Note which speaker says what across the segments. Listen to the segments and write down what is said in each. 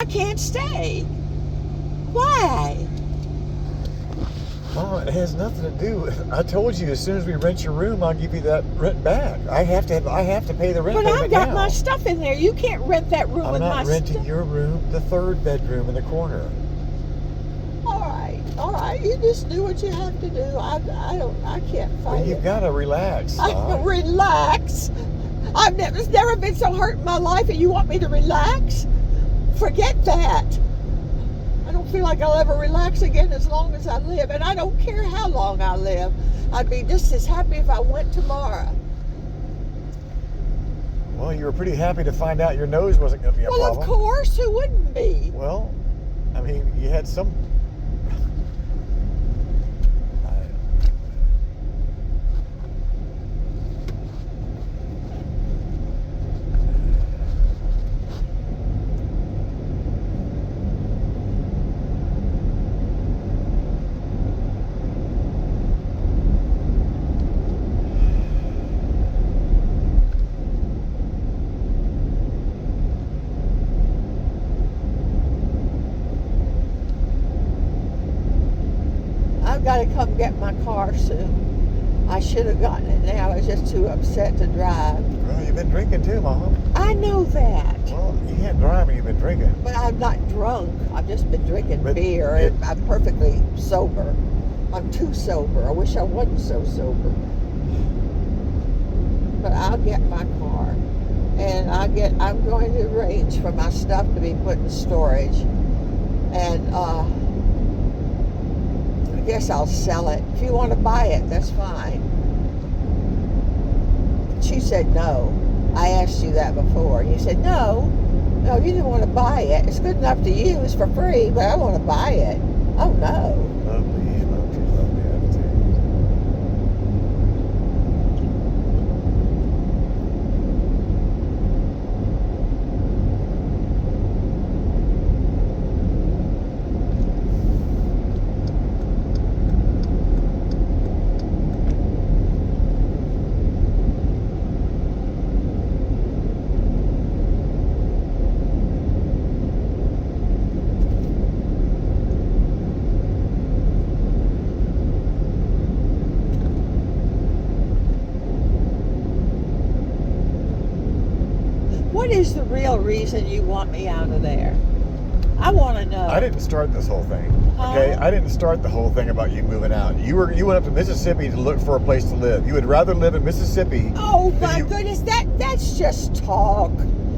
Speaker 1: can't stay. Why?
Speaker 2: Mom, it has nothing to do with. I told you as soon as we rent your room, I'll give you that rent back. I have to pay the rent
Speaker 1: But
Speaker 2: payment
Speaker 1: I've got
Speaker 2: now.
Speaker 1: my stuff in there. You can't rent that room
Speaker 2: I'm
Speaker 1: with my
Speaker 2: not renting
Speaker 1: stuff.
Speaker 2: your room, the third bedroom in the corner.
Speaker 1: All right. You just do what you have to do. I can't fight
Speaker 2: Well, you've
Speaker 1: it.
Speaker 2: got to relax.
Speaker 1: I can relax. It's never been so hurt in my life, and you want me to relax? Forget that. I don't feel like I'll ever relax again as long as I live, and I don't care how long I live. I'd be just as happy if I went tomorrow.
Speaker 2: Well, you were pretty happy to find out your nose wasn't going to be a
Speaker 1: Well,
Speaker 2: problem.
Speaker 1: of course, who wouldn't be?
Speaker 2: Well, I mean, you had some.
Speaker 1: I've got to come get my car soon. I should have gotten it now. I was just too upset to drive.
Speaker 2: Well, you've been drinking too, Mom.
Speaker 1: I know that.
Speaker 2: Well, you can't drive when you've been drinking.
Speaker 1: But I'm not drunk. I've just been drinking
Speaker 2: But
Speaker 1: beer. I'm perfectly sober. I'm too sober. I wish I wasn't so sober. But I'll get my car. And I'm going to arrange for my stuff to be put in storage. And I guess I'll sell it. If you want to buy it, that's fine. She said no. I asked you that before. You said no. No, you didn't want to buy it. It's good enough to use for free, but I want to buy it. Oh no.
Speaker 2: Lovely attitude.
Speaker 1: What is the real reason you want me out of there? I want to know.
Speaker 2: I didn't start this whole thing. Okay,
Speaker 1: Huh?
Speaker 2: I didn't start the whole thing about you moving out. You went up to Mississippi to look for a place to live. You would rather live in Mississippi.
Speaker 1: Oh
Speaker 2: than
Speaker 1: my
Speaker 2: you-
Speaker 1: goodness, that's just talk.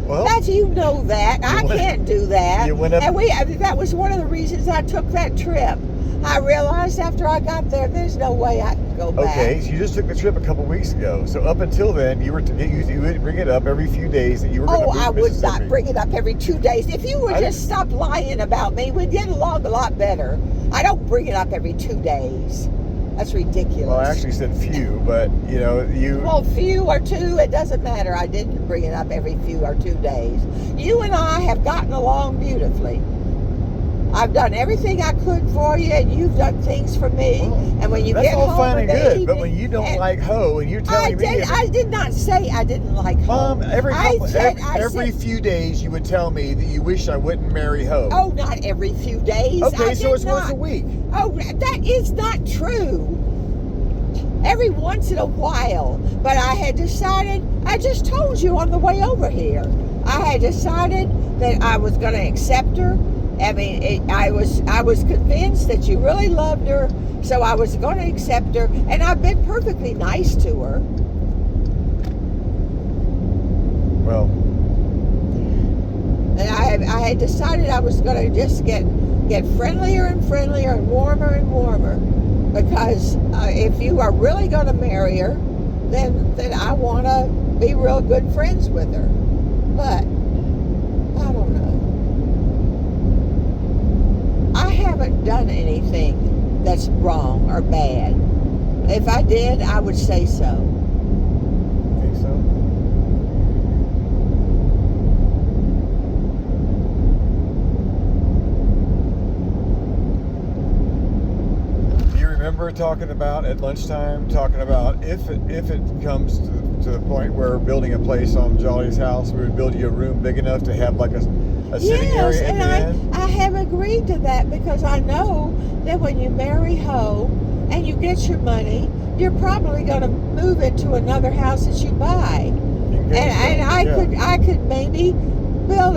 Speaker 2: Well,
Speaker 1: That's you know that. I
Speaker 2: went-
Speaker 1: can't do that.
Speaker 2: you went up-
Speaker 1: And that was one of the reasons I took that trip. I realized after I got there, there's no way I can go back.
Speaker 2: okay, so you just took the trip a couple weeks ago. So up until then, you would bring it up every few days that you were going to
Speaker 1: Oh,
Speaker 2: move
Speaker 1: I
Speaker 2: to
Speaker 1: would
Speaker 2: Mississippi.
Speaker 1: not bring it up every 2 days. If you would
Speaker 2: I
Speaker 1: just stop lying about me, we'd get along a lot better. I don't bring it up every 2 days. That's ridiculous.
Speaker 2: Well, I actually said few, but you.
Speaker 1: Well, few or two, it doesn't matter. I didn't bring it up every few or 2 days. You and I have gotten along beautifully. I've done everything I could for you, and you've done things for me.
Speaker 2: Well,
Speaker 1: and when you
Speaker 2: that's
Speaker 1: get
Speaker 2: all
Speaker 1: home
Speaker 2: fine
Speaker 1: in
Speaker 2: and
Speaker 1: the
Speaker 2: good, but
Speaker 1: evening-
Speaker 2: when you don't
Speaker 1: and
Speaker 2: like hoe and you're telling me,
Speaker 1: I did not say I didn't like
Speaker 2: Mom,
Speaker 1: home.
Speaker 2: every
Speaker 1: I
Speaker 2: every
Speaker 1: said-
Speaker 2: few days you would tell me that you wish I wouldn't marry hoe.
Speaker 1: Oh, not every few days.
Speaker 2: okay,
Speaker 1: I
Speaker 2: so
Speaker 1: did
Speaker 2: it's once a
Speaker 1: not.
Speaker 2: week.
Speaker 1: Oh, that is not true. Every once in a while. But I had decided, I just told you on the way over here, I had decided that I was going to accept her. I mean, I was convinced that you really loved her, so I was going to accept her, and I've been perfectly nice to her.
Speaker 2: Well,
Speaker 1: And I had decided I was going to just get friendlier and friendlier and warmer, because if you are really going to marry her, then I want to be real good friends with her. But I don't know. I haven't done anything that's wrong or bad. If I did, I would say so.
Speaker 2: think so. Do you remember talking about at lunchtime, if it comes to the point where we're building a place on Jolly's house, we would build you a room big enough to have like a sitting
Speaker 1: Yes,
Speaker 2: area at
Speaker 1: and
Speaker 2: the end?
Speaker 1: I have agreed to that because I know that when you marry Ho and you get your money, you're probably going to move into another house that you buy.
Speaker 2: You can
Speaker 1: And
Speaker 2: go yourself, yeah.
Speaker 1: I could maybe build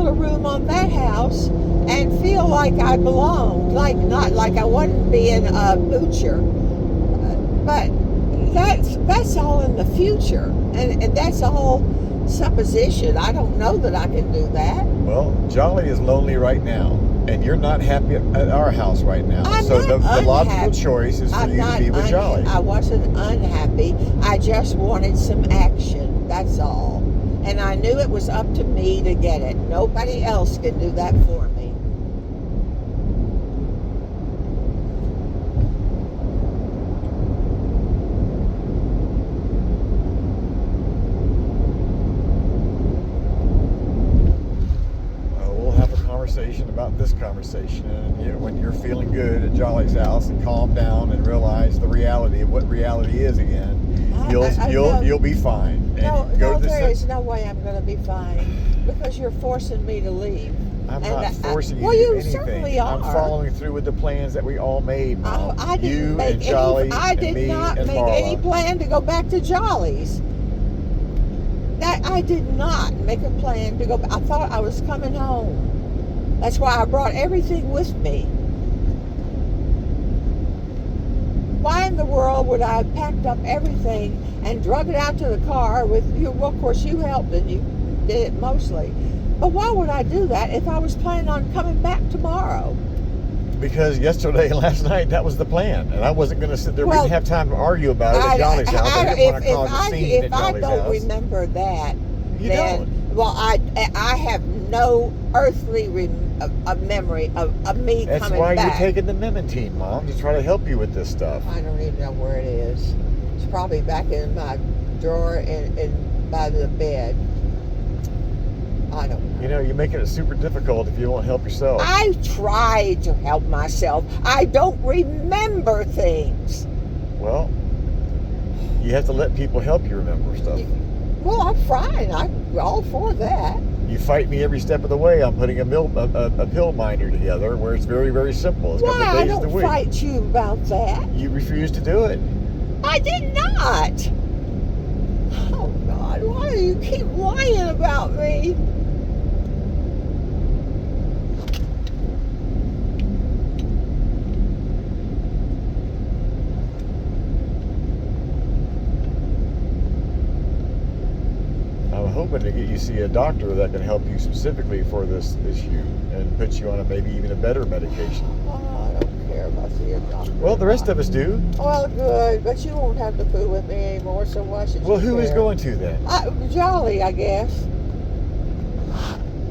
Speaker 1: a room on that house and feel like I belonged, like not like I wasn't being a moocher. But that's all in the future, and that's all supposition. I don't know that I can do that.
Speaker 2: Well, Jolly is lonely right now, and you're not happy at our house right now.
Speaker 1: I'm
Speaker 2: So
Speaker 1: not
Speaker 2: the logical
Speaker 1: unhappy.
Speaker 2: choice is for
Speaker 1: I'm
Speaker 2: you to
Speaker 1: not
Speaker 2: be with Jolly.
Speaker 1: I wasn't unhappy. I just wanted some action. That's all. And I knew it was up to me to get it. Nobody else can do that for me.
Speaker 2: We'll have a conversation about this conversation, and when you're feeling good at Jolly's house and calm down and realize the reality of what reality is again, you'll be fine. And
Speaker 1: No, there is no way I'm going to be fine because you're forcing me to leave.
Speaker 2: I'm not forcing you
Speaker 1: well,
Speaker 2: to do
Speaker 1: you
Speaker 2: anything.
Speaker 1: certainly are.
Speaker 2: I'm following through with the plans that we all made, Mom.
Speaker 1: I didn't
Speaker 2: you
Speaker 1: make
Speaker 2: and Jolly
Speaker 1: I
Speaker 2: and
Speaker 1: did
Speaker 2: me
Speaker 1: not
Speaker 2: and
Speaker 1: make
Speaker 2: Marla.
Speaker 1: any plan to go back to Jolly's. That I did not make a plan to go. I thought I was coming home. That's why I brought everything with me. Why in the world would I have packed up everything and drug it out to the car with you? Well, of course, you helped and you did it mostly. But why would I do that if I was planning on coming back tomorrow?
Speaker 2: Because yesterday and last night, that was the plan. And I wasn't going to sit there. We didn't have time to argue about it at Jolly's house. I didn't want to cause a scene at Jolly's house.
Speaker 1: If I don't remember that,
Speaker 2: You
Speaker 1: then,
Speaker 2: don't.
Speaker 1: well, I have no earthly memory of me
Speaker 2: That's
Speaker 1: coming
Speaker 2: why
Speaker 1: back.
Speaker 2: you're taking the Memantine, Mom, to try to help you with this stuff.
Speaker 1: I don't even know where it is. It's probably back in my drawer in by the bed. I don't know.
Speaker 2: You know, you're making it super difficult if you won't help yourself.
Speaker 1: I try to help myself. I don't remember things.
Speaker 2: Well, you have to let people help you remember stuff.
Speaker 1: Well, I'm fine. I'm all for that.
Speaker 2: You fight me every step of the way on putting a pill minder together where it's very, very simple. It's a couple
Speaker 1: Why? I
Speaker 2: days of the
Speaker 1: don't
Speaker 2: week.
Speaker 1: fight you about that.
Speaker 2: You refuse to do it.
Speaker 1: I did not. Oh, God. Why do you keep lying about me?
Speaker 2: I'm hoping to get you to see a doctor that can help you specifically for this issue and put you on maybe even a better medication.
Speaker 1: Oh, I don't care about seeing a doctor.
Speaker 2: Well, the rest of us do.
Speaker 1: Well, good, but you won't have to fool with me anymore, so why should you
Speaker 2: Well, who is
Speaker 1: care?
Speaker 2: going to then?
Speaker 1: Jolly, I guess.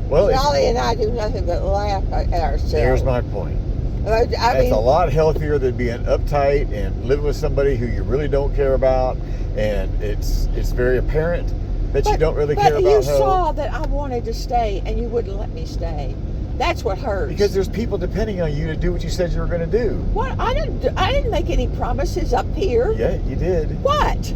Speaker 2: Well,
Speaker 1: Jolly and I do nothing but laugh at ourselves.
Speaker 2: there's my point.
Speaker 1: I
Speaker 2: That's
Speaker 1: mean,
Speaker 2: a lot healthier than being uptight and living with somebody who you really don't care about, and it's very apparent that you don't really care
Speaker 1: But
Speaker 2: about
Speaker 1: you
Speaker 2: her.
Speaker 1: saw that I wanted to stay, and you wouldn't let me stay. That's what hurts.
Speaker 2: Because there's people depending on you to do what you said you were going to do.
Speaker 1: What? I didn't make any promises up here.
Speaker 2: Yeah, you did.
Speaker 1: What?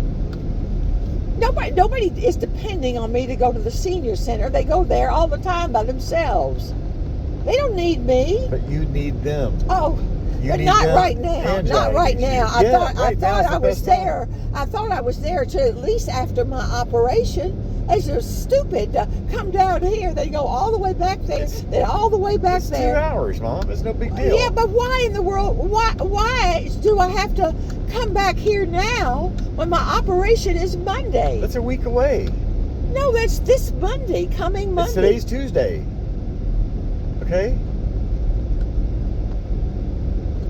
Speaker 1: Nobody is depending on me to go to the senior center. They go there all the time by themselves. They don't need me.
Speaker 2: But you need them.
Speaker 1: Oh,
Speaker 2: You
Speaker 1: but
Speaker 2: need
Speaker 1: not
Speaker 2: them,
Speaker 1: right now.
Speaker 2: and
Speaker 1: Not
Speaker 2: Johnny
Speaker 1: right
Speaker 2: needs you.
Speaker 1: now.
Speaker 2: Yeah,
Speaker 1: I
Speaker 2: right now
Speaker 1: thought
Speaker 2: is the
Speaker 1: I was
Speaker 2: best time.
Speaker 1: there. I thought I was there to at least after my operation. It's just stupid to come down here. They go all the way back there. Then all the way back
Speaker 2: It's 2
Speaker 1: there.
Speaker 2: hours, Mom. It's no big deal.
Speaker 1: Yeah, but why in the world? Why do I have to come back here now when my operation is Monday?
Speaker 2: That's a week away.
Speaker 1: No, that's this Monday, coming Monday.
Speaker 2: It's today's Tuesday. Okay?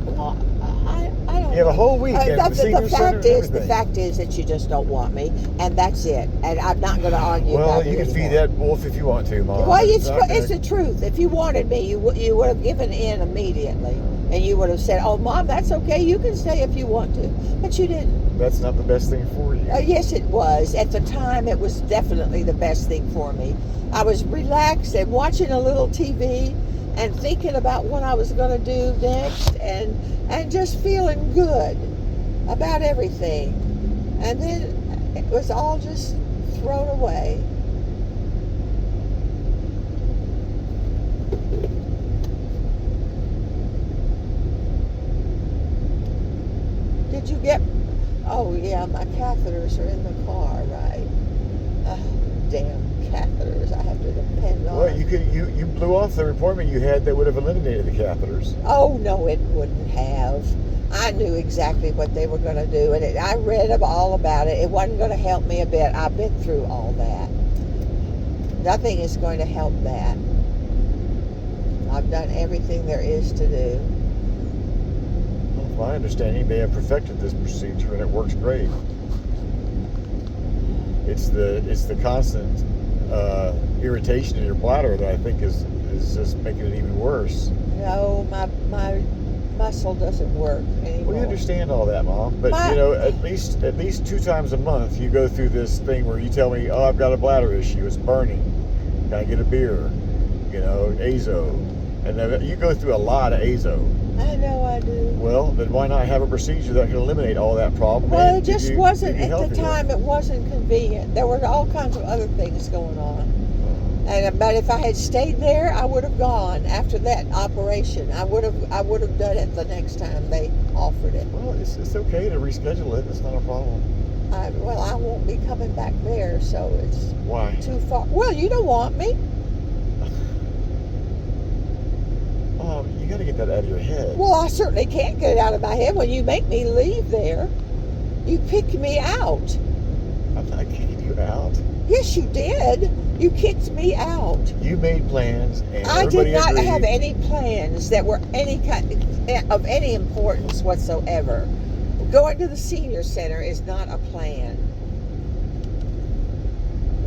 Speaker 1: Well, I don't
Speaker 2: You have a
Speaker 1: know.
Speaker 2: whole week at the senior center and
Speaker 1: The
Speaker 2: everything.
Speaker 1: fact is that you just don't want me, and that's it. And I'm not going to argue
Speaker 2: Well,
Speaker 1: about it
Speaker 2: you can feed
Speaker 1: anymore.
Speaker 2: that wolf if you want to, Mom.
Speaker 1: Well, it's
Speaker 2: not
Speaker 1: it's
Speaker 2: gonna-
Speaker 1: the truth. If you wanted me, you would have given in immediately, and you would have said, "Oh, Mom, that's okay. You can stay if you want to," but you didn't.
Speaker 2: That's not the best thing for you.
Speaker 1: Yes, it was. At the time, it was definitely the best thing for me. I was relaxed and watching a little TV and thinking about what I was going to do next and just feeling good about everything. And then it was all just thrown away. did you get? Oh yeah, my catheters are in the car, right? Damn catheters! I have to depend on.
Speaker 2: Well, you blew off the appointment you had that would have eliminated the catheters.
Speaker 1: Oh no, it wouldn't have. I knew exactly what they were going to do, and I read all about it. It wasn't going to help me a bit. I've been through all that. Nothing is going to help that. I've done everything there is to do.
Speaker 2: Well, from my understanding, they have perfected this procedure and it works great. It's the constant irritation in your bladder that I think is just making it even worse.
Speaker 1: No, my muscle doesn't work anymore.
Speaker 2: We understand all that, Mom, but at least 2 times a month you go through this thing where you tell me, "Oh, I've got a bladder issue. It's burning. Can I get a beer?" Azo, and then you go through a lot of Azo.
Speaker 1: I know I do.
Speaker 2: Well, then why not have a procedure that can eliminate all that problem?
Speaker 1: Well, it just wasn't at the
Speaker 2: healthier?
Speaker 1: time. It wasn't convenient. There were all kinds of other things going on. But if I had stayed there, I would have gone after that operation. I would have done it the next time they offered it.
Speaker 2: Well, it's okay to reschedule it. It's not a problem.
Speaker 1: I won't be coming back there, so it's
Speaker 2: Why?
Speaker 1: too far. Well, you don't want me.
Speaker 2: You got to get that out of your head.
Speaker 1: Well, I certainly can't get it out of my head when you make me leave there. You picked me out.
Speaker 2: I'm not kicking you out.
Speaker 1: Yes, you did. You kicked me out.
Speaker 2: You made plans, and
Speaker 1: I
Speaker 2: everybody
Speaker 1: did not
Speaker 2: agreed.
Speaker 1: have any plans that were any kind of any importance whatsoever. Going to the senior center is not a plan.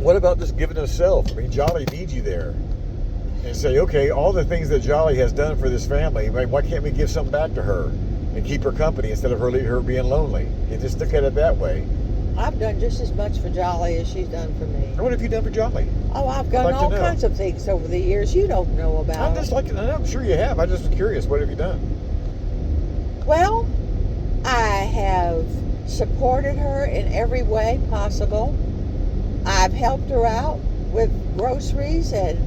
Speaker 2: What about just giving of self? I mean, Jolly needs you there. And say, okay, all the things that Jolly has done for this family, why can't we give something back to her and keep her company instead of her being lonely? You just look at it that way.
Speaker 1: I've done just as much for Jolly as she's done for me.
Speaker 2: What have you done for Jolly?
Speaker 1: Oh, I've done all kinds of things over the years you don't know about.
Speaker 2: I'm sure you have. I'm just curious. What have you done?
Speaker 1: Well, I have supported her in every way possible. I've helped her out with groceries and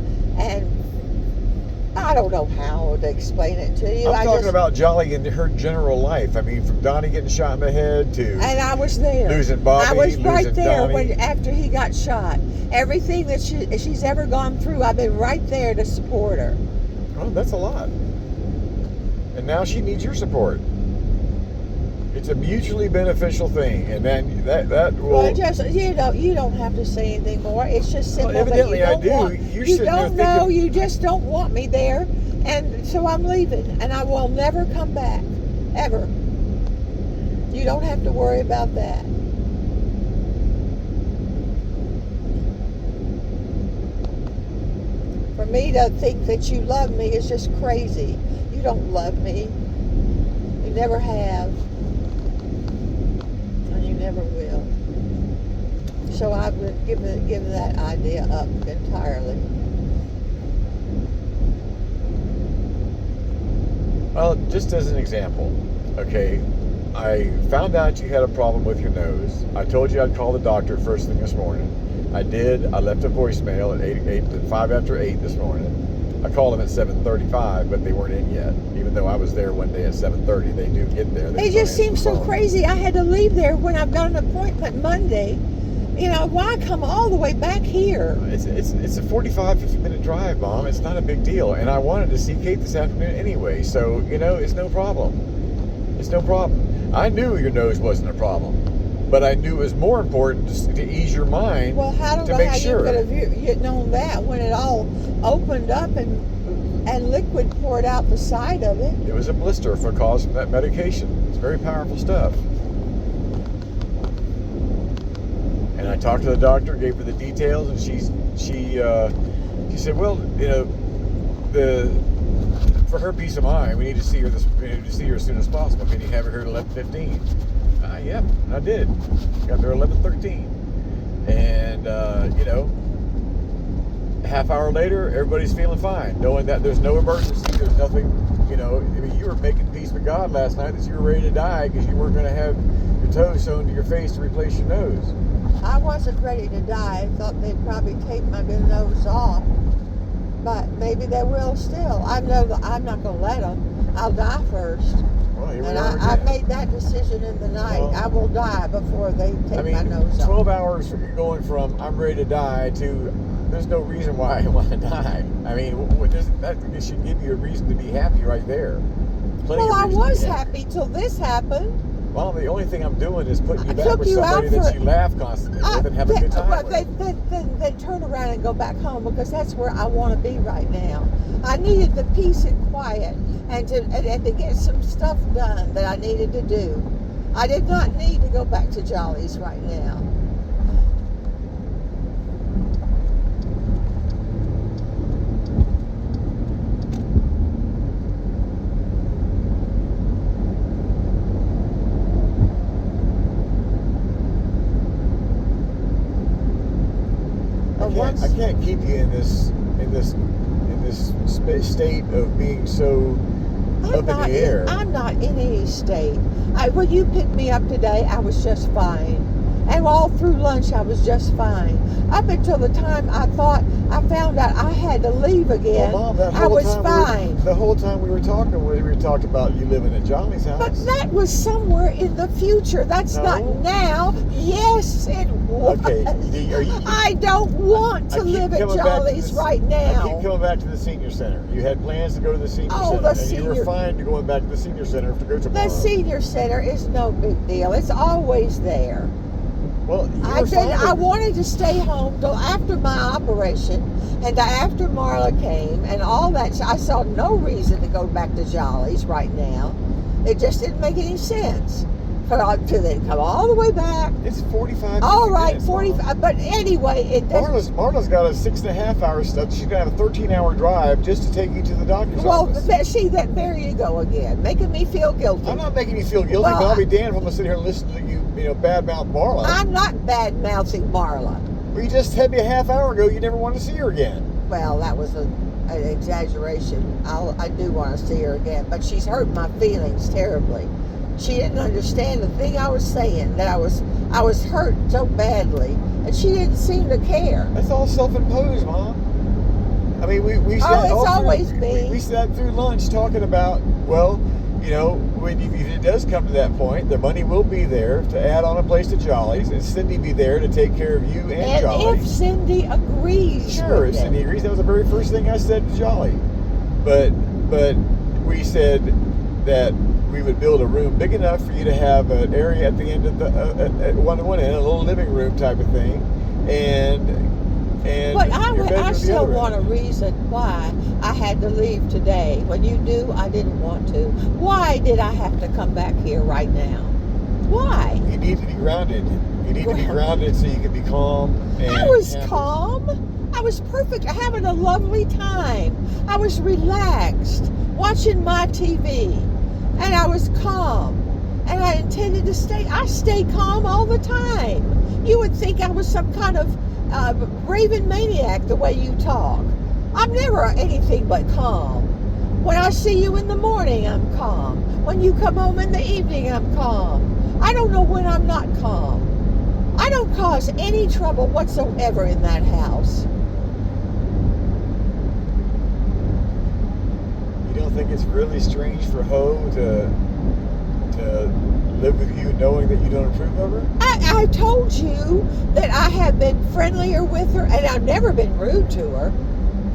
Speaker 1: I don't know how to explain it to you.
Speaker 2: I'm talking about Jolly in her general life. I mean, from Donnie getting shot in the head to...
Speaker 1: And I was there.
Speaker 2: Losing Bobby,
Speaker 1: I was right
Speaker 2: losing
Speaker 1: there
Speaker 2: Donnie.
Speaker 1: after he got shot. Everything that she's ever gone through, I've been right there to support her.
Speaker 2: Oh, that's a lot. And now she needs your support. It's a mutually beneficial thing, and then that will...
Speaker 1: Well, just you don't have to say anything more. It's just simple.
Speaker 2: Well, evidently
Speaker 1: that
Speaker 2: I
Speaker 1: you
Speaker 2: do.
Speaker 1: don't want.
Speaker 2: You're
Speaker 1: You
Speaker 2: sitting there
Speaker 1: don't know.
Speaker 2: thinking-
Speaker 1: You just don't want me there, and so I'm leaving, and I will never come back, ever. You don't have to worry about that. For me to think that you love me is just crazy. You don't love me. You never have. And you never will. So I would give that idea up entirely.
Speaker 2: Well, just as an example, okay, I found out you had a problem with your nose. I told you I'd call the doctor first thing this morning. I did. I left a voicemail at 5 after 8 this morning. I called them at 7:35, but they weren't in yet. Even though I was there one day at 7:30, they do get there.
Speaker 1: It just seems so crazy. I had to leave there when I've got an appointment Monday. You know, why come all the way back here?
Speaker 2: It's a 45, 50-minute drive, Mom. It's not a big deal. And I wanted to see Kate this afternoon anyway, so, it's no problem. It's no problem. I knew your nose wasn't a problem, but I knew it was more important to ease your mind.
Speaker 1: Well, I don't
Speaker 2: to
Speaker 1: know
Speaker 2: make
Speaker 1: how
Speaker 2: sure.
Speaker 1: you could have known that when it all opened up and liquid poured out the side of it.
Speaker 2: It was a blister for causing that medication. It's very powerful stuff. And I talked to the doctor, gave her the details, and she said, well, for her peace of mind, we need to see her as soon as possible. Can you have her here at 11:15? Yep, I did. Got there 11:13, and a half hour later, everybody's feeling fine, knowing that there's no emergency, there's nothing. You were making peace with God last night that you were ready to die because you weren't going to have your toes sewn to your face to replace your nose.
Speaker 1: I wasn't ready to die. I thought they'd probably take my nose off. But maybe they will still. I know that I'm not going to let them. I'll die first.
Speaker 2: Well, here we
Speaker 1: And
Speaker 2: are
Speaker 1: I
Speaker 2: again.
Speaker 1: made that decision in the night.
Speaker 2: Well,
Speaker 1: I will die before they take my nose off.
Speaker 2: 12 hours going from I'm ready to die to there's no reason why I want to die. I mean, that should give you a reason to be happy right there. Plenty
Speaker 1: Well,
Speaker 2: of
Speaker 1: I
Speaker 2: reason to
Speaker 1: was
Speaker 2: be
Speaker 1: happy till this happened.
Speaker 2: Well, the only thing I'm doing is putting you
Speaker 1: I
Speaker 2: back
Speaker 1: took
Speaker 2: with
Speaker 1: you
Speaker 2: somebody
Speaker 1: out
Speaker 2: that
Speaker 1: for-
Speaker 2: you laugh constantly with and have a good time
Speaker 1: Well,
Speaker 2: with.
Speaker 1: then turn around and go back home, because that's where I want to be right now. I needed the peace and quiet and to get some stuff done that I needed to do. I did not need to go back to Jolly's right now.
Speaker 2: I can't keep you in this state of being so up in the air.
Speaker 1: I'm not in any state. When you picked me up today, I was just fine. And all through lunch, I was just fine. Up until the time I found out I had to leave again,
Speaker 2: Well, Mom,
Speaker 1: I was fine.
Speaker 2: The whole time we were talking, we talked about you living at Jolly's house.
Speaker 1: But that was somewhere in the future. That's not now. Yes, it was.
Speaker 2: Okay.
Speaker 1: I don't want to live at Jolly's right now.
Speaker 2: I keep coming back to the senior center. You had plans to go to the senior center.
Speaker 1: The
Speaker 2: and you were fine to going back to the senior center to go tomorrow.
Speaker 1: The senior center is no big deal. It's always there.
Speaker 2: Well,
Speaker 1: I wanted to stay home till after my operation and after Marla came and all that. I saw no reason to go back to Jolly's right now. It just didn't make any sense. To then come all the way back.
Speaker 2: It's 45
Speaker 1: All right,
Speaker 2: minutes,
Speaker 1: 45.
Speaker 2: Mom.
Speaker 1: But anyway, it does.
Speaker 2: Marla's got a 6.5 hour stuff. She's got a 13-hour drive just to take you to the doctor's office.
Speaker 1: There you go again, making me feel guilty.
Speaker 2: I'm not making you feel guilty, but I'll be damned if I'm going to sit here and listen to you, badmouth Marla.
Speaker 1: I'm not bad-mouthing Marla.
Speaker 2: Well, you just had me a half hour ago. You never wanted to see her again.
Speaker 1: Well, that was an exaggeration. I do want to see her again, but she's hurt my feelings terribly. She didn't understand the thing I was saying, that I was hurt so badly, and she didn't seem to care.
Speaker 2: That's all self-imposed, Mom. I mean, we sat we sat through lunch talking about, if it does come to that point, the money will be there to add on a place to Jolly's, and Cindy be there to take care of you and Jolly.
Speaker 1: And if Cindy agrees.
Speaker 2: Sure, if Cindy agrees. That was the very first thing I said to Jolly. But we said that we would build a room big enough for you to have an area at the end of at one end, a little living room type of thing,
Speaker 1: But I still want a reason why I had to leave today. When you knew I didn't want to. Why did I have to come back here right now? Why?
Speaker 2: You need to be grounded. You need to be grounded so you can be calm.
Speaker 1: I was calm. I was perfect, having a lovely time. I was relaxed, watching my TV. And I was calm. And I intended to stay. I stay calm all the time. You would think I was some kind of raving maniac the way you talk. I'm never anything but calm. When I see you in the morning, I'm calm. When you come home in the evening, I'm calm. I don't know when I'm not calm. I don't cause any trouble whatsoever in that house.
Speaker 2: You don't think it's really strange for Ho to live with you knowing that you don't approve of her?
Speaker 1: I told you that I have been friendlier with her, and I've never been rude to her.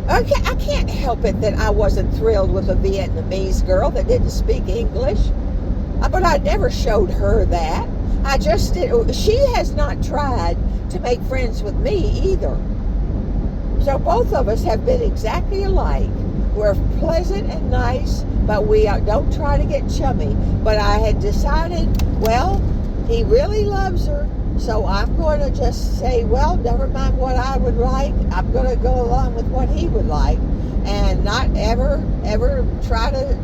Speaker 1: I can't help it that I wasn't thrilled with a Vietnamese girl that didn't speak English. But I never showed her that. I just did. She has not tried to make friends with me either. So both of us have been exactly alike. We're pleasant and nice, but we don't try to get chummy. But I had decided, well, he really loves her, so I'm going to just say, well, never mind what I would like. I'm going to go along with what he would like, and not ever try to.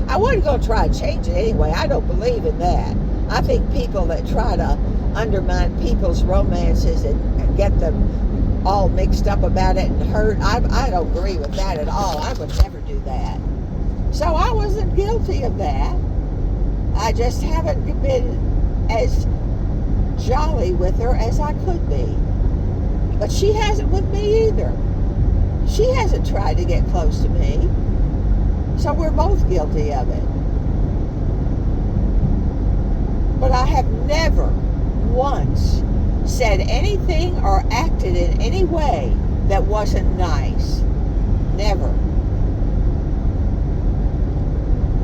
Speaker 1: I wasn't going to try to change it anyway. I don't believe in that. I think people that try to undermine people's romances and get them all mixed up about it and hurt, I don't agree with that at all. I would never do that. So I wasn't guilty of that. I just haven't been as jolly with her as I could be. But she hasn't with me either. She hasn't tried to get close to me. So we're both guilty of it. But I have never once said anything or acted in any way that wasn't nice. Never.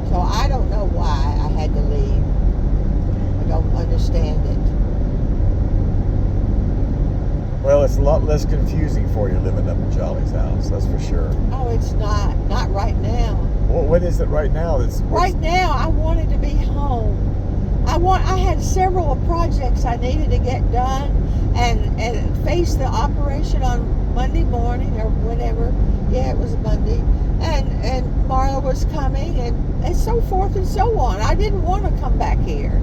Speaker 1: So I don't know why I had to leave. I don't understand it.
Speaker 2: Well, it's a lot less confusing for you living up in Jolly's house, that's for sure.
Speaker 1: Oh, it's not. Not right now.
Speaker 2: Well, what is it right now that's...
Speaker 1: Right now, I wanted to be home. I had several projects I needed to get done and face the operation on Monday morning or whenever. Yeah, it was a Monday. And Marla was coming and so forth and so on. I didn't want to come back here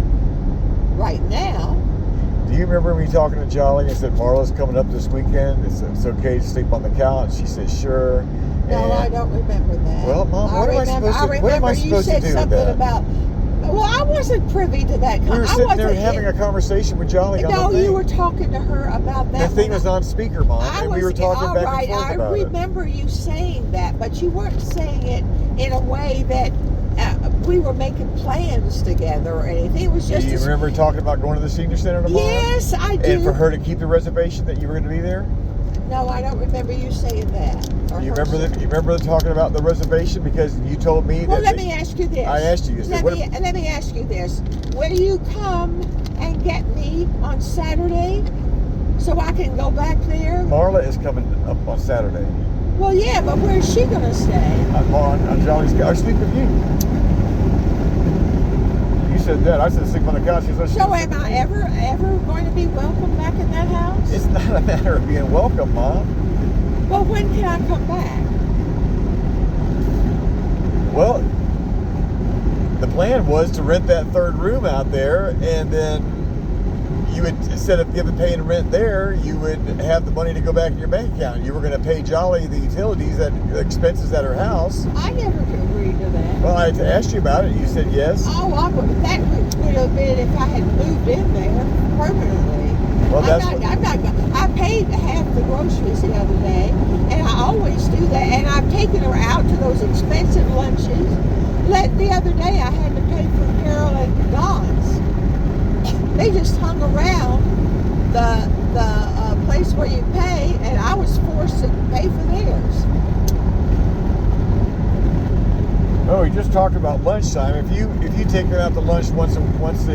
Speaker 1: right now.
Speaker 2: Do you remember me talking to Jolly and said, Marla's coming up this weekend? It's okay to sleep on the couch? She said, sure.
Speaker 1: No, I don't remember that.
Speaker 2: Well, Mom, what am I supposed to do with that?
Speaker 1: You said something about... Well, I wasn't privy to that.
Speaker 2: We were sitting there having a conversation with Jolly on the thing.
Speaker 1: No, you were talking to her about that.
Speaker 2: The thing was on speaker, Mom, and we were talking back and forth about it.
Speaker 1: I remember you saying that, but you weren't saying it in a way that we were making plans together or anything. It was just...
Speaker 2: Do you remember talking about going to the senior center tomorrow?
Speaker 1: Yes, I do.
Speaker 2: And for her to keep the reservation that you were going to be there?
Speaker 1: No, I don't remember you saying that.
Speaker 2: You remember talking about the reservation because you told me that...
Speaker 1: Well, let me ask you this.
Speaker 2: I asked you.
Speaker 1: Let me ask you this. Will you come and get me on Saturday so I can go back there?
Speaker 2: Marla is coming up on Saturday.
Speaker 1: Well, yeah, but where is she going to stay?
Speaker 2: On Jolly's couch. I sleep with you. You said that. I said sleep on the couch.
Speaker 1: So am I ever going to be welcome back in that house?
Speaker 2: It's not a matter of being welcome, Mom.
Speaker 1: Well, when can I come back?
Speaker 2: Well, the plan was to rent that third room out there, and then you would, instead of paying rent there, you would have the money to go back in your bank account. You were going to pay Jolly the utilities, the expenses at her house.
Speaker 1: I never agreed to that.
Speaker 2: Well, I asked you about it. You said yes.
Speaker 1: Oh, that would have been if I had moved in there permanently.
Speaker 2: Well,
Speaker 1: I paid half the groceries the other day, and I always do that. And I've taken her out to those expensive lunches. The other day, I had to pay for Carol and Don's. They just hung around the place where you pay, and I was forced to pay for theirs.
Speaker 2: Oh, we just talked about lunchtime. If you take them out to lunch once a month.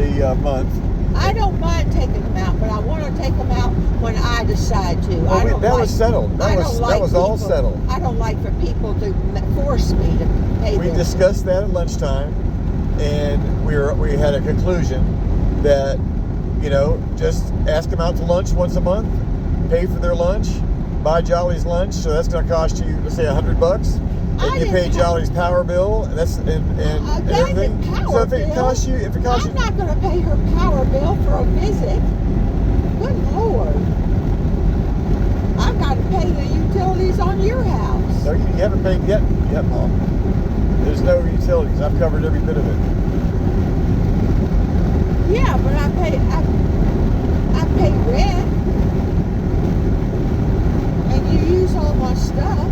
Speaker 1: I don't mind taking them out, but I want to take them out when I decide to.
Speaker 2: Well, that was settled. That was all settled.
Speaker 1: I don't like for people to force me to pay.
Speaker 2: We discussed that at lunchtime, and we had a conclusion that, just ask them out to lunch once a month, pay for their lunch, buy Jolly's lunch. So that's going to cost you, let's say, $100. And you pay Jolly's power bill, and everything. So if it costs you,
Speaker 1: I'm not going to pay her power bill for a visit. Good Lord! I've got to pay the utilities on your house.
Speaker 2: No, you haven't paid yet, Mom. There's no utilities. I've covered every bit of it.
Speaker 1: Yeah, but I pay rent, and you use all my stuff.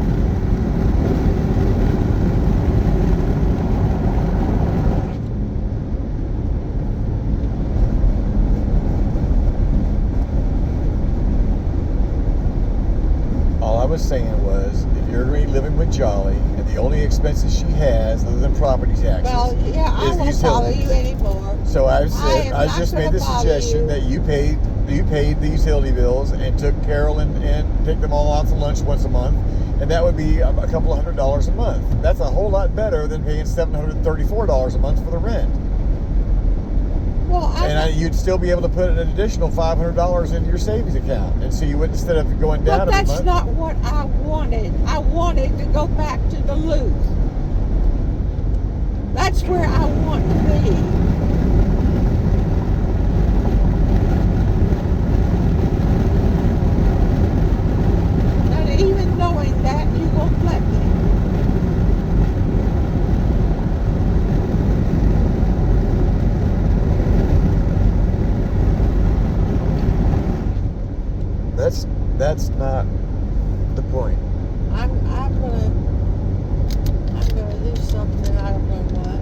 Speaker 2: All I was saying was, if you're going to be living with Jolly, and the only expenses she has, other than property taxes,
Speaker 1: well, yeah, I
Speaker 2: is the
Speaker 1: won't bother
Speaker 2: utilities.
Speaker 1: You anymore.
Speaker 2: So I just made the suggestion that you paid the utility bills and took Carol and take them all out to lunch once a month, and that would be a couple of $100 a month. That's a whole lot better than paying $734 a month for the rent.
Speaker 1: Well,
Speaker 2: you'd still be able to put an additional $500 into your savings account, and so you would, instead of going down every month.
Speaker 1: That's not what I wanted. I wanted to go back to Duluth. That's where I want to be. And even knowing that, you won't let me.
Speaker 2: That's not the point.
Speaker 1: I'm gonna do something. I don't know what.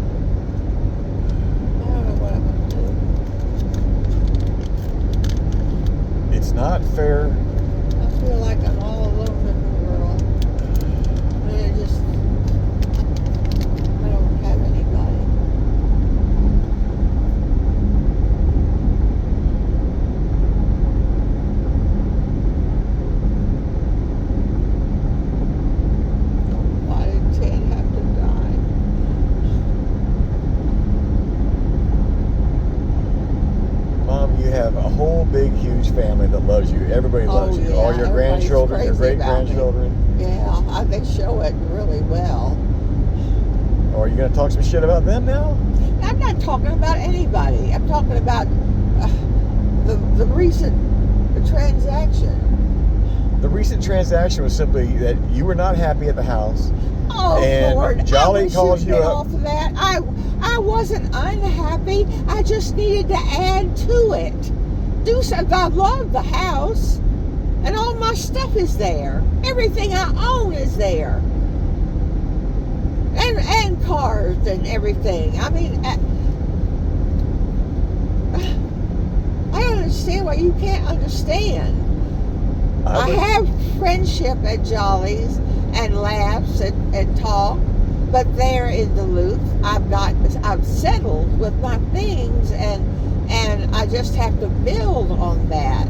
Speaker 1: I don't know what I'm gonna do.
Speaker 2: fair?
Speaker 1: I feel like I'm all alone in the world. And I don't have anybody. Why did Ted have to die?
Speaker 2: Mom, you have a whole big, huge family that loves you. Everybody loves you.
Speaker 1: Yeah,
Speaker 2: All your
Speaker 1: everybody's
Speaker 2: grandchildren, your
Speaker 1: crazy about me.
Speaker 2: great-grandchildren.
Speaker 1: Yeah, they show it really well.
Speaker 2: Or are you going to talk some shit about them now?
Speaker 1: I'm not talking about anybody. I'm talking about the recent transaction.
Speaker 2: The recent transaction was simply that you were not happy at the house.
Speaker 1: Oh,
Speaker 2: And
Speaker 1: Lord,
Speaker 2: Jolly
Speaker 1: I wish
Speaker 2: called
Speaker 1: you'd
Speaker 2: you
Speaker 1: get
Speaker 2: up.
Speaker 1: off of that. I wasn't unhappy. I just needed to add to it. Do something. I love the house, and all my stuff is there. Everything I own is there, and cars and everything. I mean, I don't understand why you can't understand. I have friendship at Jolly's and laughs and talk, but there in Duluth, I've settled with my things, and I just have to build on that.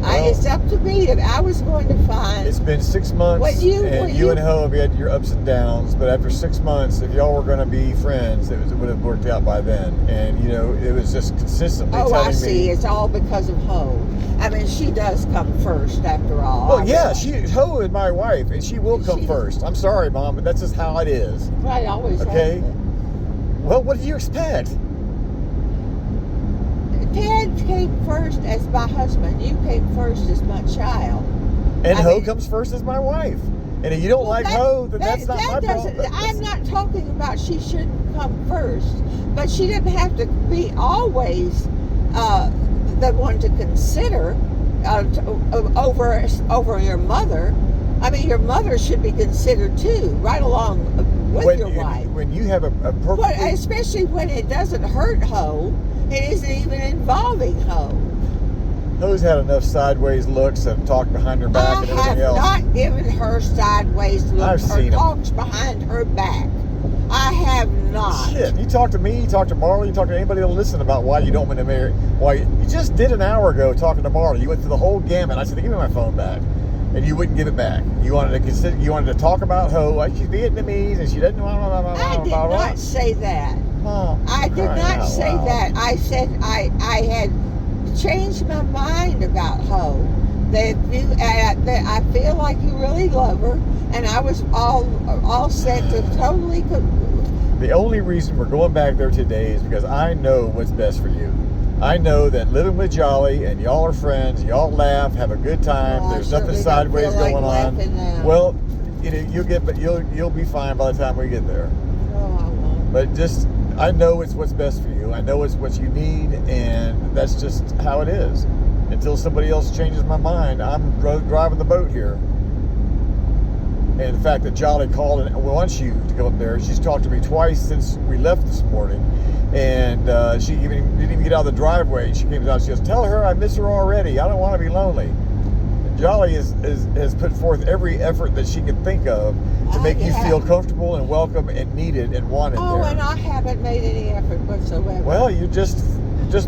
Speaker 1: It's up to me. If I was going to find.
Speaker 2: It's been 6 months, you and Ho have had your ups and downs, but after 6 months, if y'all were going to be friends, it would have worked out by then. And, you know, it was just consistently telling me.
Speaker 1: Oh, I see. It's all because of Ho. I mean, she does come first after all.
Speaker 2: Well, yeah, Ho is my wife, and she will come first. I'm sorry, Mom, but that's just how it is.
Speaker 1: Right, always.
Speaker 2: Okay? Well, what did you expect?
Speaker 1: Ted came first as my husband. You came first as my child.
Speaker 2: And Ho comes first as my wife. And if you don't like Ho, then that's not my problem.
Speaker 1: I'm not talking about she shouldn't come first, but she didn't have to be always the one to consider over your mother. I mean, your mother should be considered too, right along with your wife.
Speaker 2: When you have a perfect,
Speaker 1: especially when it doesn't hurt Ho. It isn't even involving Ho.
Speaker 2: Ho's had enough sideways looks and talk behind her back and everything else.
Speaker 1: I have not given her sideways looks or talks behind her back. I have not.
Speaker 2: Shit, you talk to me, you talk to Marla, you talk to anybody that'll listen about why you don't want to marry. Why you just did an hour ago talking to Marla. You went through the whole gamut. I said, give me my phone back. And you wouldn't give it back. You wanted to talk about Ho, like she's Vietnamese and she doesn't.
Speaker 1: I did not say that.
Speaker 2: Oh,
Speaker 1: I did not say that. I said I had changed my mind about Ho. That I feel like you really love her, and I was all set to totally.
Speaker 2: The only reason we're going back there today is because I know what's best for you. I know that living with Jolly and y'all are friends, y'all laugh, have a good time. There's nothing sideways going on.
Speaker 1: Now.
Speaker 2: Well, you'll be fine by the time we get there.
Speaker 1: Oh, I won't.
Speaker 2: But I know it's what's best for you. I know it's what you need, and that's just how it is. Until somebody else changes my mind, I'm driving the boat here. And the fact that Jolly called and wants you to go up there, she's talked to me twice since we left this morning, and she didn't even get out of the driveway. She came out. She goes, "Tell her I miss her already. I don't want to be lonely." Jolly has put forth every effort that she could think of to make you feel comfortable and welcome and needed and wanted there.
Speaker 1: Oh, and I haven't made any effort whatsoever.
Speaker 2: Well, you just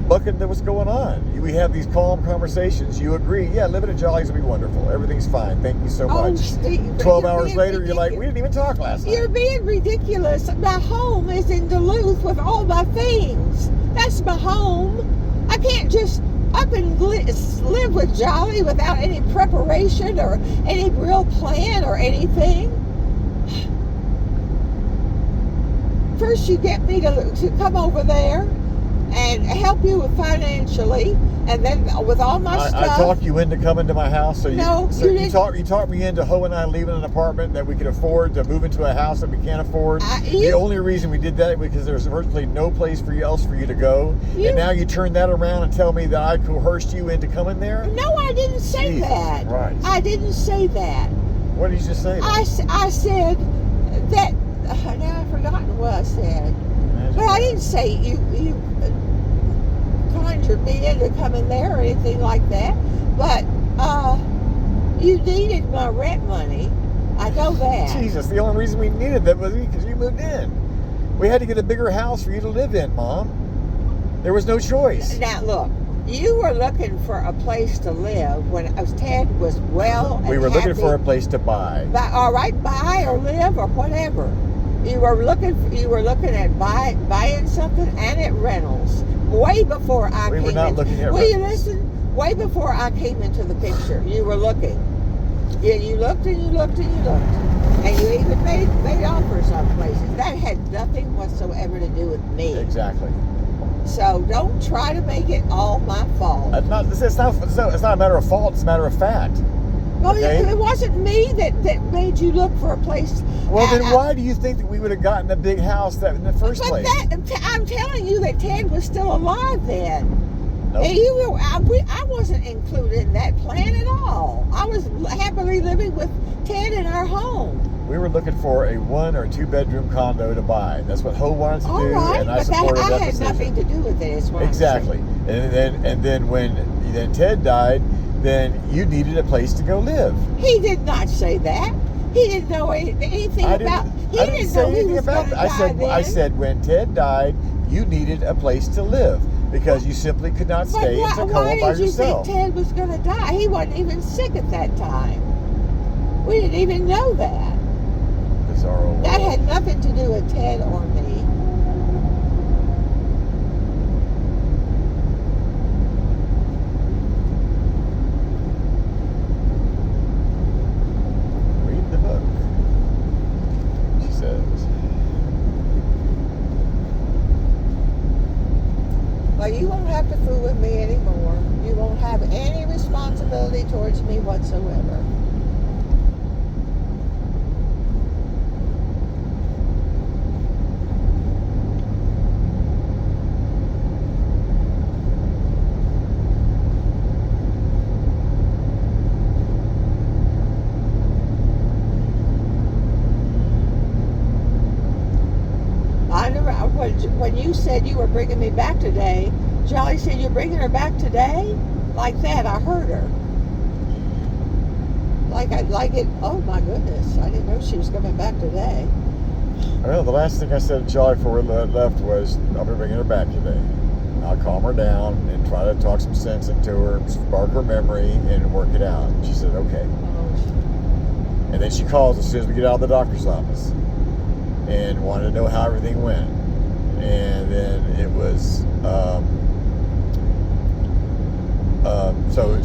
Speaker 2: bucking to what's going on. We have these calm conversations. You agree, yeah, living at Jolly's will be wonderful. Everything's fine. Thank you so much.
Speaker 1: Steve,
Speaker 2: 12 hours later, you're like, we didn't even talk last night.
Speaker 1: You're being ridiculous. My home is in Duluth with all my things. That's my home. I can't just up and live with Jolly without any preparation or any real plan or anything. First you get me to come over there and help you financially, and then with all my stuff.
Speaker 2: I talked you into coming to my house,
Speaker 1: you
Speaker 2: talked me into Ho and I leaving an apartment that we could afford to move into a house that we can't afford. The only reason we did that was because there's virtually no place else for you to go, and now you turn that around and tell me that I coerced you into coming there?
Speaker 1: No, I didn't say that.
Speaker 2: Right.
Speaker 1: I didn't say that.
Speaker 2: What did you just say?
Speaker 1: I said that. Now I've forgotten what I said. But I didn't say you conjured me into coming there or anything like that. But you needed my rent money. I know that.
Speaker 2: Jesus, the only reason we needed that was because you moved in. We had to get a bigger house for you to live in, Mom. There was no choice.
Speaker 1: Now look, you were looking for a place to live when Ted was well and
Speaker 2: We were looking
Speaker 1: happy.
Speaker 2: for a place to buy.
Speaker 1: All right, buy or live or whatever. You were looking at buying something and at rentals way before I came.
Speaker 2: We were not
Speaker 1: in.
Speaker 2: looking at
Speaker 1: Will you
Speaker 2: rentals.
Speaker 1: listen? Way before I came into the picture, you were looking. Yeah, you looked and you looked and you looked, and you even made offers on places. That had nothing whatsoever to do with me.
Speaker 2: Exactly.
Speaker 1: So don't try to make it all my fault.
Speaker 2: It's not a matter of fault. It's a matter of fact.
Speaker 1: Well,
Speaker 2: Okay.
Speaker 1: it wasn't me that made you look for a place.
Speaker 2: Well, then why do you think that we would have gotten a big house in the first place?
Speaker 1: I'm telling you that Ted was still alive then.
Speaker 2: Nope.
Speaker 1: And I wasn't included in that plan at all. I was happily living with Ted in our home.
Speaker 2: We were looking for a 1 or 2 bedroom condo to buy. That's what Ho wanted to
Speaker 1: All
Speaker 2: do,
Speaker 1: right,
Speaker 2: and I
Speaker 1: but
Speaker 2: supported
Speaker 1: I
Speaker 2: that
Speaker 1: had
Speaker 2: decision.
Speaker 1: nothing to do with it. Is what
Speaker 2: Exactly. And then when Ted died, then you needed a place to go live.
Speaker 1: He did not say that. He didn't know anything about. He
Speaker 2: I didn't
Speaker 1: didn't
Speaker 2: say
Speaker 1: know he
Speaker 2: anything
Speaker 1: was
Speaker 2: about
Speaker 1: going to
Speaker 2: that.
Speaker 1: die
Speaker 2: I
Speaker 1: then.
Speaker 2: said when Ted died, you needed a place to live because you simply could not stay in Tacoma
Speaker 1: why
Speaker 2: by
Speaker 1: did you
Speaker 2: yourself.
Speaker 1: think Ted was going to die? He wasn't even sick at that time. We didn't even know that.
Speaker 2: Bizarro world.
Speaker 1: That had nothing to do with Ted or me.
Speaker 2: Read the book, she says.
Speaker 1: But you won't have to fool with me anymore. You won't have any responsibility towards me whatsoever. When you said you were bringing me back today, Jolly said, "You're bringing her back today?" Like that, I heard her. Like it. Oh my goodness, I didn't know she was coming back today.
Speaker 2: Well, the last thing I said to Charlie before we left was, I'll be bringing her back today. I'll calm her down and try to talk some sense into her, spark her memory, and work it out. She said, okay. And then she calls as soon as we get out of the doctor's office and wanted to know how everything went. And then it was,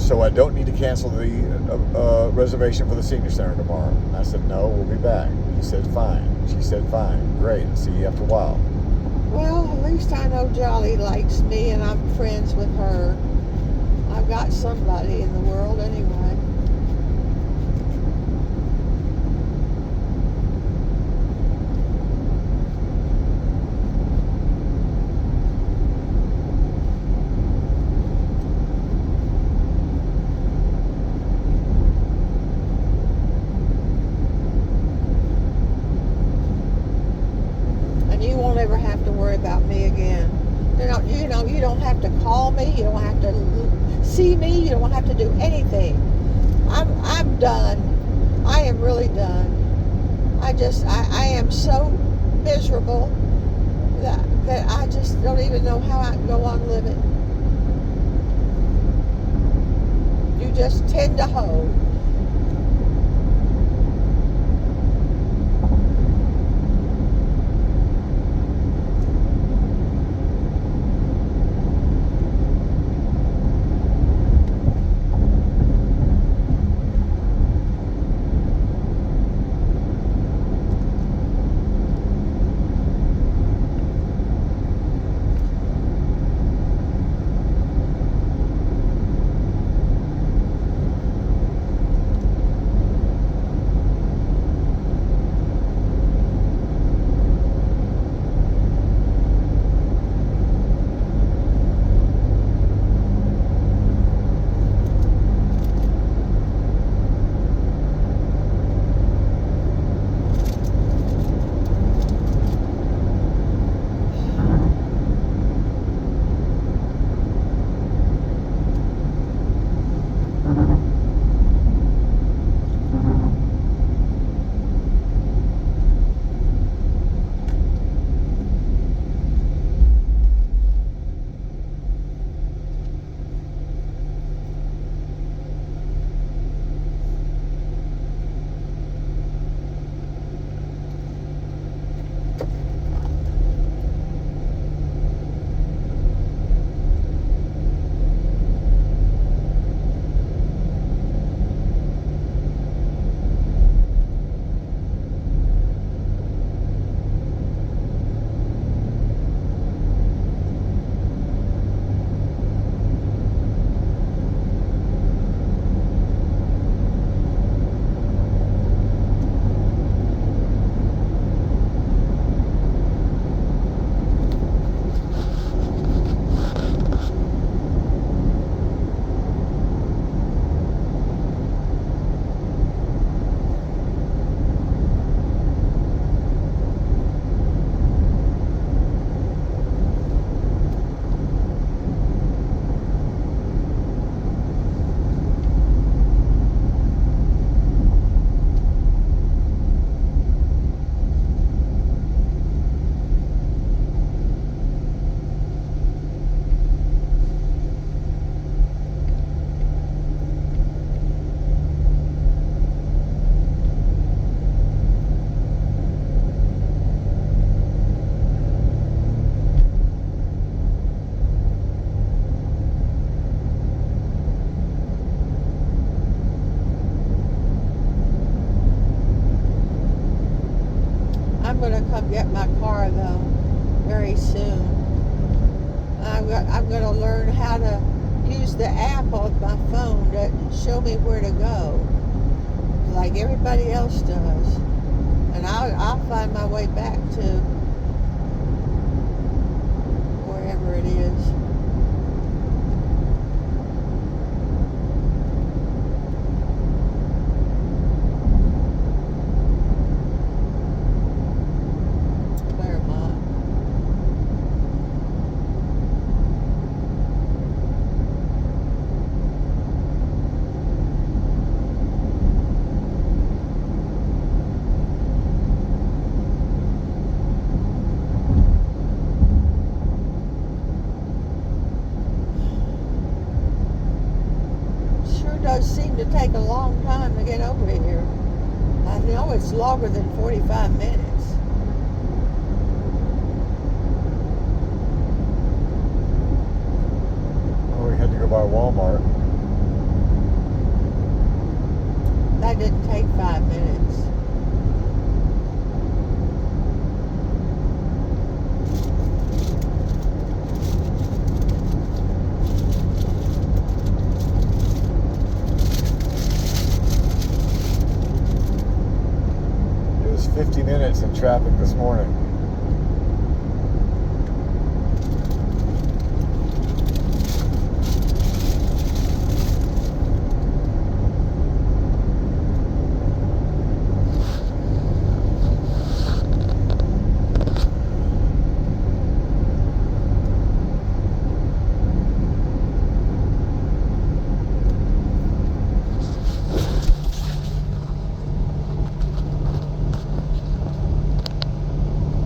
Speaker 2: so I don't need to cancel the reservation for the senior center tomorrow. And I said, no, we'll be back. He said, fine. She said, fine. Great. I'll see you after a while.
Speaker 1: Well, at least I know Jolly likes me and I'm friends with her. I've got somebody in the world anyway. And you won't ever have to worry about me again. You don't have to call me. You don't have to see me. You don't have to do anything. I'm done. I am really done. I am so miserable that I just don't even know how I can go on living. You just tend to hold. gonna come get my car though, very soon. I'm gonna learn how to use the app on my phone to show me where to go, like everybody else does, and I'll find my way back to wherever it is. Does seem to take a long time to get over here. I know it's longer than 45 minutes.
Speaker 2: Oh, we had to go by Walmart.
Speaker 1: That didn't take 5 minutes.
Speaker 2: It was 50 minutes in traffic this morning.